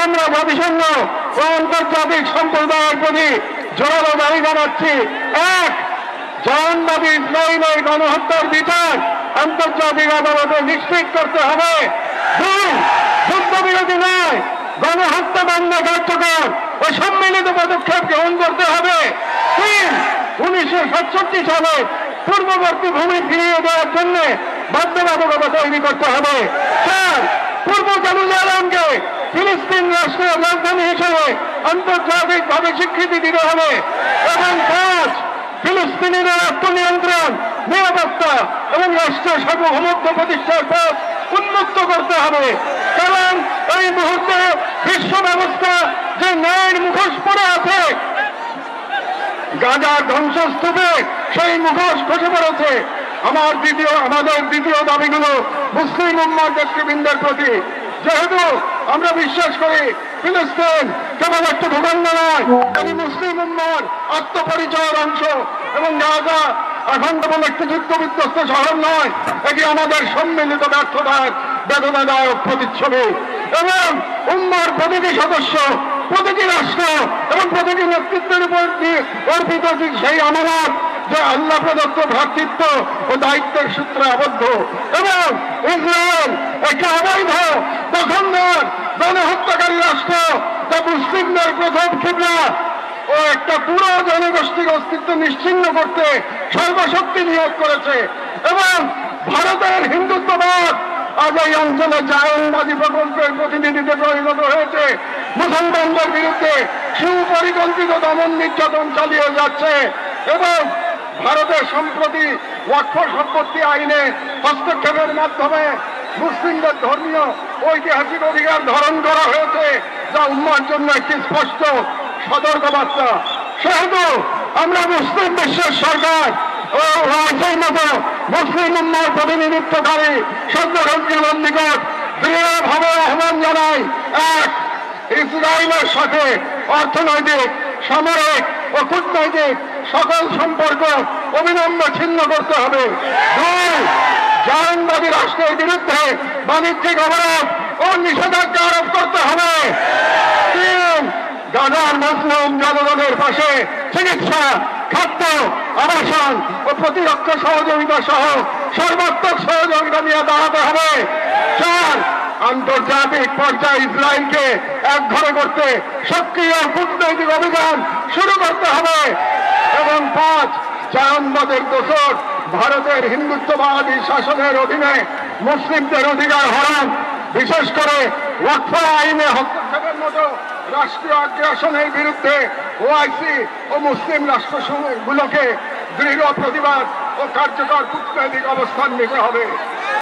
আমরা জাতিসংঘ ও আন্তর্জাতিক সম্প্রদায়ের প্রতি জোরালো দাবি জানাচ্ছি। এক, জায়নবাদী ইসরায়েলের গণহত্যার বিচার আন্তর্জাতিক আদালতে নিশ্চিত করতে হবে। দুই, যুদ্ধবিরতি নয়, গণহত্যা বন্ধ কার্যকর ও সম্মিলিত পদক্ষেপ গ্রহণ করতে হবে। তিন, 1967 সালে পূর্ববর্তী ভূমি ফিরিয়ে দেওয়ার জন্য বাধ্যবাধকতা তৈরি করতে হবে। চার, পূর্ব জেরুজালেমকে ফিলিস্তিন রাষ্ট্রের রাজধানী হিসেবে আন্তর্জাতিকভাবে স্বীকৃতি দিতে হবে। এবং পাঁচ, ফিলিস্তিনিদের আত্মনিয়ন্ত্রণ, নিরাপত্তা এবং রাষ্ট্রের সার্বভৌমত্ব প্রতিষ্ঠার পথ উন্মুক্ত করতে হবে। কারণ এই মুহূর্তে বিশ্ব ব্যবস্থা যে ন্যায়ের মুখোশ পরে আছে, গাজার ধ্বংসস্তূপে সেই মুখোশ খসে পড়েছে। আমাদের দ্বিতীয় দাবিগুলো মুসলিম উম্মার নেতৃবৃন্দের প্রতি। যেহেতু আমরা বিশ্বাস করি ফিলিস্তিন কেবল একটা ভূখণ্ড নয়, এটি মুসলিম উম্মার আত্মপরিচয়ের অংশ, এবং গাজা এখন কেবল একটি যুদ্ধ বিধ্বস্ত শহর নয়, এটি আমাদের সম্মিলিত ব্যর্থতার বেদনাদায়ক প্রতিচ্ছবি। এবং উম্মার প্রতিটি সদস্য, প্রতিটি রাষ্ট্র এবং প্রতিটি নেতৃত্বের উপর অর্পিত সেই আমানত যে আল্লাহ প্রদত্ত ভ্রাতৃত্ব ও দায়িত্বের সূত্রে আবদ্ধ। এবং ইসরায়েল একটা অবৈধ দখলদার গণহত্যাকারী রাষ্ট্র, যা মুসলিমদের প্রথম কিবলা ও একটা পুরো জনগোষ্ঠীর অস্তিত্ব নিশ্চিহ্ন করতে সর্বশক্তি নিয়োগ করেছে। এবং ভারতের হিন্দুত্ববাদ আজ এই অঞ্চলে জায়নবাদী প্রকল্পের প্রতিনিধিতে পরিণত হয়েছে। মুসলমানদের বিরুদ্ধে সুপরিকল্পিত দমন নির্যাতন চালিয়ে যাচ্ছে। এবং ভারতের সম্প্রতি ওয়াকফ সম্পত্তি আইনে হস্তক্ষেপের মাধ্যমে মুসলিমদের ধর্মীয় ঐতিহাসিক অধিকার ধারণ করা হয়েছে, যা উম্মার জন্য একটি স্পষ্ট সতর্কবার্তা। সেহেতু আমরা মুসলিম বিশ্বের সরকার ও রাজ্যের মতো মুসলিম উম্মার প্রতিনিধিত্বকারী সভ্যরাজ্যের নিকট দৃঢ়ভাবে আহ্বান জানাই। এক, ইসরায়েলের সাথে অর্থনৈতিক, সামরিক ও কূটনৈতিক সকল সম্পর্ক অবিলম্বে ছিন্ন করতে হবে। দুই, জায়নবাদী রাষ্ট্রের বিরুদ্ধে বাণিজ্যিক অবরোধ ও নিষেধাজ্ঞা আরোপ করতে হবে। তিন, গাজার মুসলিম জনগণের পাশে চিকিৎসা, খাদ্য, আবাসন ও প্রতিরক্ষা সহযোগিতা সহ সর্বাত্মক সহযোগিতা নিয়ে দাঁড়াতে হবে। চার, আন্তর্জাতিক পর্যায়ে ইসরায়েলকে একঘরে করতে সক্রিয় কূটনৈতিক অভিযান শুরু করতে হবে। এবং পাঁচ, জায়নবাদের দোষর ভারতের হিন্দুত্ববাদী শাসনের অধীনে মুসলিমদের অধিকার হরণ, বিশেষ করে ওয়াকফ আইনে হস্তক্ষেপের মতো রাষ্ট্রীয় আগ্রাসনের বিরুদ্ধে ওআইসি ও মুসলিম রাষ্ট্রসমূহগুলোকে দৃঢ় প্রতিবাদ ও কার্যকর কূটনৈতিক অবস্থান নিতে হবে।